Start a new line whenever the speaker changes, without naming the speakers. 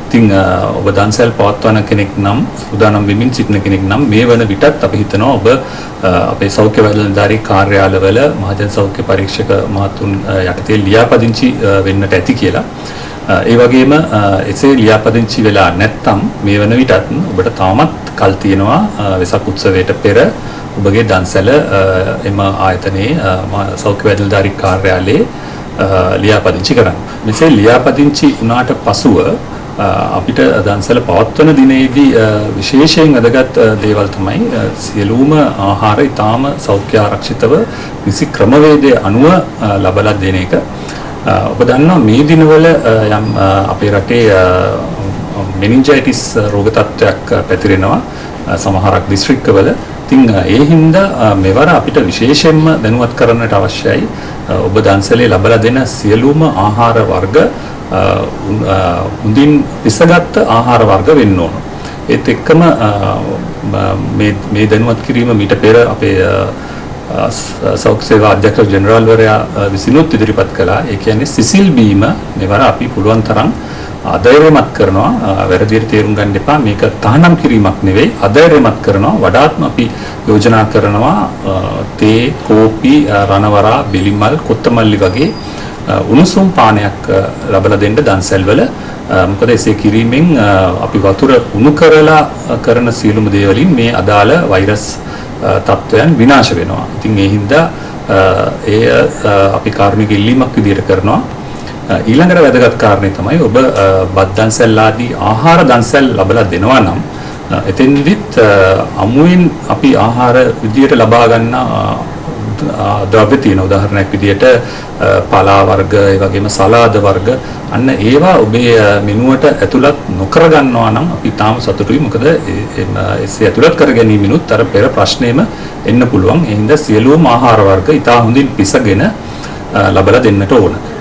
ඉතින් ඔබ දන්සැල් පවත්වන කෙනෙක් නම් සූදානම් වෙමින් සිටින කෙනෙක් නම් මේ වන විටත් අපි හිතනවා ඔබ අපේ සෞඛ්‍ය වෛද්‍යධාරී කාර්යාලවල මහජන සෞඛ්‍ය පරීක්ෂක මහතුන් යටතේ ලියාපදිංචි වෙන්නට ඇති කියලා. ඒ වගේම එසේ ලියාපදිංචි වෙලා නැත්නම් මේ වන විටත් ඔබට තාමත් කල් තියෙනවා වෙසක් උත්සවයට පෙර ඔබගේ දන්සැල එම ආයතනයේ සෞඛ්‍ය වෛද්‍යධාරී කාර්යාලයේ ලියාපදිංචි කරන්න. මෙසේ ලියාපදිංචි වුණාට පසුව අපිට දන්සැල පවත්වන දිනේදී විශේෂයෙන් වැදගත් දේවල් තමයි සියලුම ආහාර ඊටාම සෞඛ්‍ය ආරක්ෂිතව නිසි ක්‍රමවේදය අනුව ලබලා දෙන එක. ඔබ දන්නවා මේ දිනවල යම් අපේ රටේ මෙනින්ජයිටිස් රෝග තත්ත්වයක් පැතිරෙනවා සමහරක් දිස්ත්‍රික්කවල. ඉතින් ඒ හින්දා මෙවර අපිට විශේෂයෙන්ම දැනුවත් කරන්නට අවශ්‍යයි ඔබ දන්සැලේ ලබලා දෙන සියලුම ආහාර වර්ග හොඳින් පිසගත් ආහාර වර්ග වෙන්න ඕන. ඒත් එක්කම මේ දැනුවත් කිරීම මීට පෙර අපේ සෞඛ්‍ය සේවා අධ්‍යක්ෂ ජෙනරාල්වරයා විසිනුත් ඉදිරිපත් කළා. ඒ කියන්නේ සිසිල් බීම මෙවර අපි පුළුවන් තරම් අධෛර්යමත් කරනවා. වැරදියට තේරුම් ගන්න එපා. මේක තහනම් කිරීමක් නෙවෙයි. අධෛර්යමත් කරනවා. වඩාත්ම අපි යෝජනා කරනවා තේ, කෝපි, රණවරා, බිලිමල්, කොත්තමල්ලි වගේ උණුසුම් පානයක් ලබලා දෙන්න දන්සැල්වල. මොකද එසේ කිරීමෙන් අපි වතුර උණු කරලා කරන සියලුම දේවලින් මේ අදාළ වෛරස් තත්ත්වයන් විනාශ වෙනවා. ඉතින් ඒ හින්දා අපි කාර්මික ඉල්ලීමක් විදියට කරනවා. ඊළඟට වැදගත් කාරණේ තමයි ඔබ බත් දන්සැල් ආදී ආහාර දන්සැල් ලබලා දෙනවා නම් එතෙන්දිත් අමුවෙන් අපි ආහාර විදියට ලබා ගන්න ද්‍රව්‍ය තියෙන උදාහරණයක් විදියට පලා වර්ග ඒ වගේම සලාද වර්ග අන්න ඒවා ඔබේ මෙනුවට ඇතුළත් නොකර ගන්නවා නම් අපි තාම සතුටුයි. මොකද එසේ ඇතුළත් කර ගැනීමනොත් අර පෙර ප්‍රශ්නේම එන්න පුළුවන්. ඒ හින්දා සියලුම ආහාර වර්ග ඉතා හොඳින් පිසගෙන ලබලා දෙන්නට ඕන.